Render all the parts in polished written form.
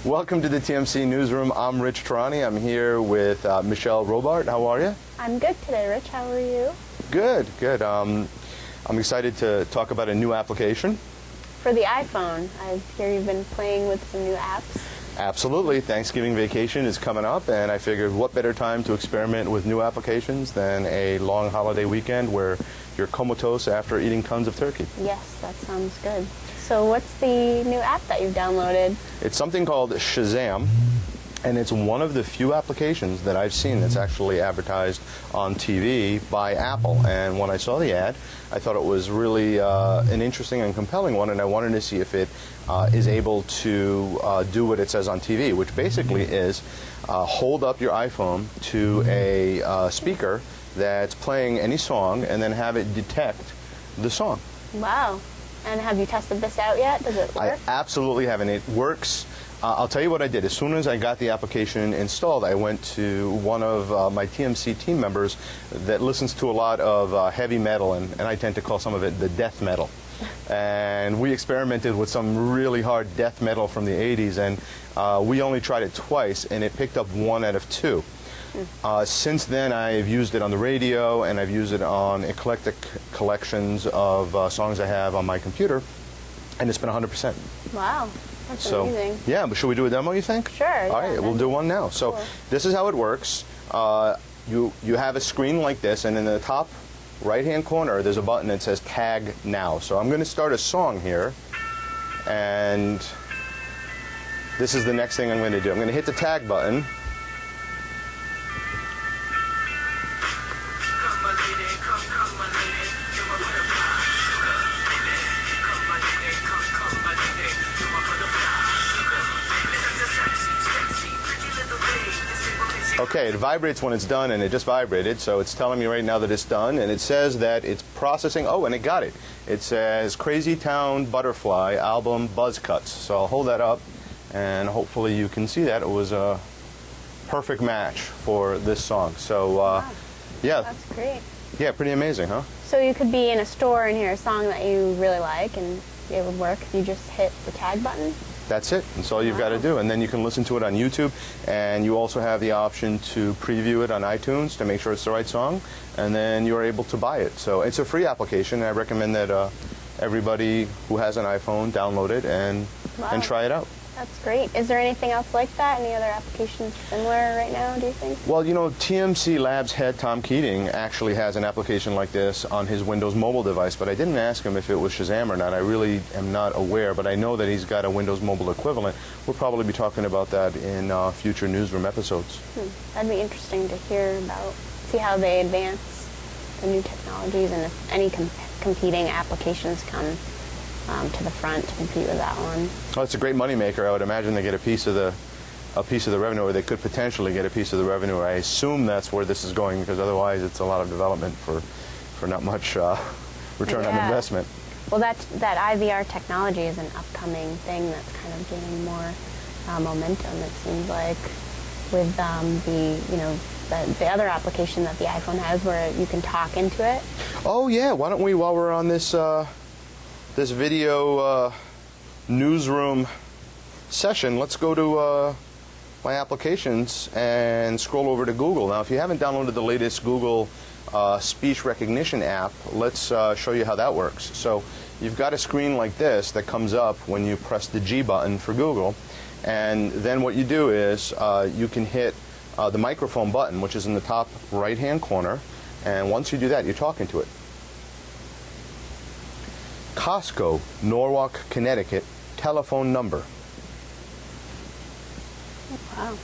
Welcome to the TMC Newsroom. I'm Rich Tehrani. I'm here with Michele Robart. How are you? I'm good today, Rich. How are you? Good, good. I'm excited to talk about a new application. For the iPhone. I hear you've been playing with some new apps. Absolutely. Thanksgiving vacation is coming up, and I figured what better time to experiment with new applications than a long holiday weekend where you're comatose after eating tons of turkey. Yes, that sounds good. So what's the new app that you've downloaded? It's something called Shazam, and it's one of the few applications that I've seen that's actually advertised on TV by Apple. And when I saw the ad, I thought it was really an interesting and compelling one, and I wanted to see if it is able to do what it says on TV, which basically is hold up your iPhone to a speaker that's playing any song and then have it detect the song. Wow. And have you tested this out yet? Does it work? I absolutely haven't. It works. I'll tell you what I did. As soon as I got the application installed, I went to one of my TMC team members that listens to a lot of heavy metal, and I tend to call some of it the death metal. And we experimented with some really hard death metal from the 80s, and we only tried it twice, and it picked up 1 out of 2. Since then, I've used it on the radio, and I've used it on eclectic collections of songs I have on my computer, and it's been 100%. Wow. That's amazing. Yeah, but should we do a demo, you think? Sure. All right, we'll do one now. So cool. This is how it works. You have a screen like this, and in the top right-hand corner, there's a button that says Tag Now. So I'm going to start a song here, and this is the next thing I'm going to do. I'm going to hit the tag button. Okay, it vibrates when it's done, and it just vibrated, so it's telling me right now that it's done, and it says that it's processing. Oh, and it got it. It says Crazy Town Butterfly album Buzz Cuts. So I'll hold that up, and hopefully you can see that. It was a perfect match for this song. So, wow. Yeah. That's great. Yeah, pretty amazing, huh? So you could be in a store and hear a song that you really like, and it would work if you just hit the tag button? That's it. That's all you've got to do. And then you can listen to it on YouTube, and you also have the option to preview it on iTunes to make sure it's the right song, and then you're able to buy it. So it's a free application, and I recommend that everybody who has an iPhone download it and try it out. That's great. Is there anything else like that? Any other applications similar right now, do you think? Well, you know, TMC Labs head Tom Keating actually has an application like this on his Windows mobile device, but I didn't ask him if it was Shazam or not. I really am not aware, but I know that he's got a Windows mobile equivalent. We'll probably be talking about that in future newsroom episodes. That'd be interesting to hear about, see how they advance the new technologies, and if any competing applications come to the front to compete with that one. Well, it's a great moneymaker. I would imagine they get a piece of the revenue, or they could potentially get a piece of the revenue. I assume that's where this is going, because otherwise it's a lot of development for not much return on investment. Well, that IVR technology is an upcoming thing that's kind of gaining more momentum. It seems like with the other application that the iPhone has, where you can talk into it. Oh yeah, why don't we, while we're on this this video newsroom session, let's go to my applications and scroll over to Google. Now, if you haven't downloaded the latest Google speech recognition app, let's show you how that works. So you've got a screen like this that comes up when you press the G button for Google, and then what you do is you can hit the microphone button, which is in the top right-hand corner, and once you do that, you're talking to it. Costco, Norwalk, Connecticut, telephone number. Wow.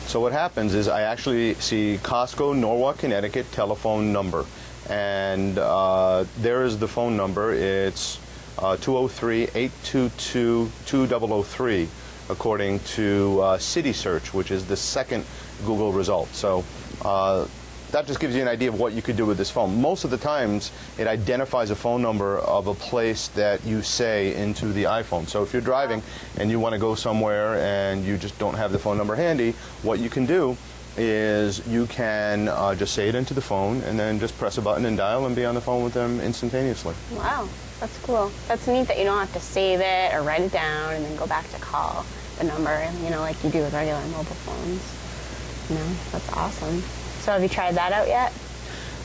So what happens is I actually see Costco, Norwalk, Connecticut, telephone number. And there is the phone number. It's 203-822-2003, according to City Search, which is the second Google result. So that just gives you an idea of what you could do with this phone. Most of the times, it identifies a phone number of a place that you say into the iPhone. So if you're driving and you want to go somewhere and you just don't have the phone number handy, what you can do is you can just say it into the phone and then just press a button and dial and be on the phone with them instantaneously. Wow, that's cool. That's neat that you don't have to save it or write it down and then go back to call the number, and like you do with regular mobile phones. That's awesome. So have you tried that out yet?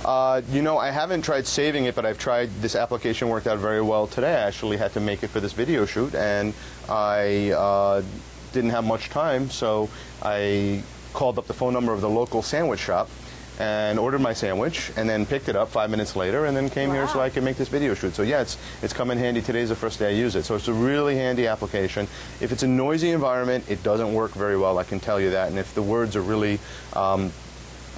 I haven't tried saving it, but I've tried. This application worked out very well today. I actually had to make it for this video shoot, and I didn't have much time, so I called up the phone number of the local sandwich shop and ordered my sandwich, and then picked it up 5 minutes later, and then came here so I could make this video shoot. So yeah, it's come in handy. Today's the first day I use it, so it's a really handy application. If it's a noisy environment, it doesn't work very well, I can tell you that. And if the words are really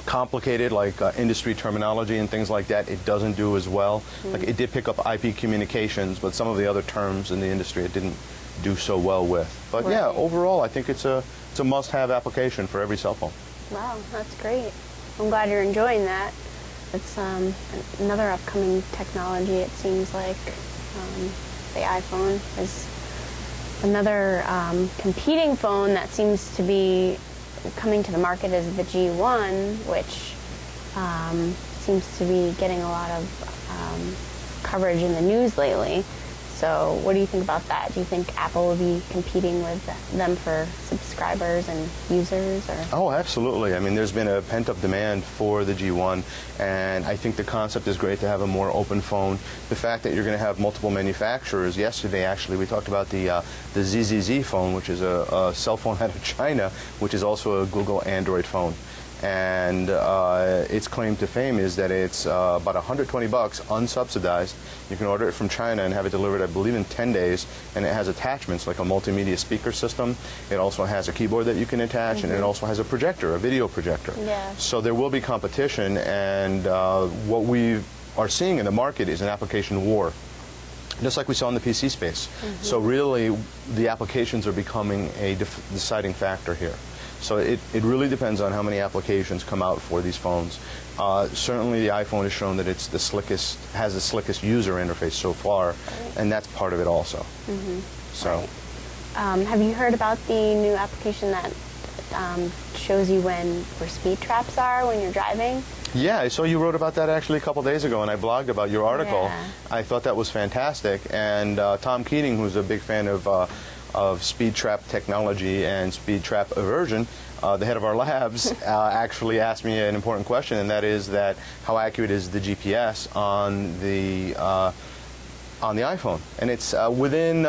complicated, like industry terminology and things like that, it doesn't do as well. Like it did pick up IP communications, but some of the other terms in the industry it didn't do so well with. But yeah, overall, I think it's a must-have application for every cell phone. Wow, that's great. I'm glad you're enjoying that. It's another upcoming technology, it seems like. The iPhone is another competing phone that seems to be coming to the market is the G1, which seems to be getting a lot of coverage in the news lately. So what do you think about that? Do you think Apple will be competing with them for subscribers and users? Or? Oh, absolutely. I mean, there's been a pent-up demand for the G1, and I think the concept is great to have a more open phone. The fact that you're going to have multiple manufacturers. Yesterday, actually, we talked about the ZZZ phone, which is a cell phone out of China, which is also a Google Android phone. And its claim to fame is that it's about $120 unsubsidized. You can order it from China and have it delivered, I believe, in 10 days. And it has attachments like a multimedia speaker system. It also has a keyboard that you can attach, and it also has a projector, a video projector. Yeah. So there will be competition, and what we are seeing in the market is an application war, just like we saw in the PC space. So really, the applications are becoming a deciding factor here. So it really depends on how many applications come out for these phones. Certainly the iPhone has shown that it's the slickest, has the slickest user interface so far, and that's part of it also. So, have you heard about the new application that shows you where speed traps are when you're driving? Yeah, I saw you wrote about that actually a couple days ago, and I blogged about your article. Yeah. I thought that was fantastic, and Tom Keating, who's a big fan of speed trap technology and speed trap aversion, the head of our labs, actually asked me an important question, and that is that how accurate is the GPS on the iPhone? And it's within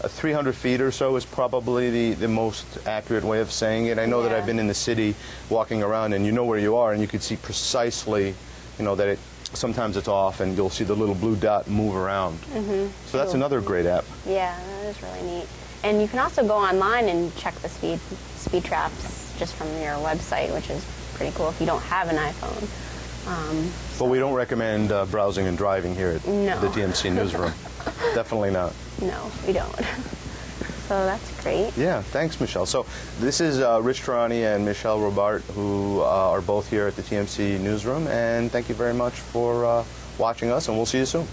300 feet or so is probably the most accurate way of saying it. I know that I've been in the city walking around, and you know where you are, and you could see precisely, that sometimes it's off, and you'll see the little blue dot move around. So that's another great app. Yeah, that is really neat. And you can also go online and check the speed traps just from your website, which is pretty cool if you don't have an iPhone. But we don't recommend browsing and driving here at the TMC newsroom. Definitely not. No, we don't. So that's great. Yeah, thanks, Michele. So this is Rich Tehrani and Michele Robart, who are both here at the TMC newsroom, and thank you very much for watching us, and we'll see you soon.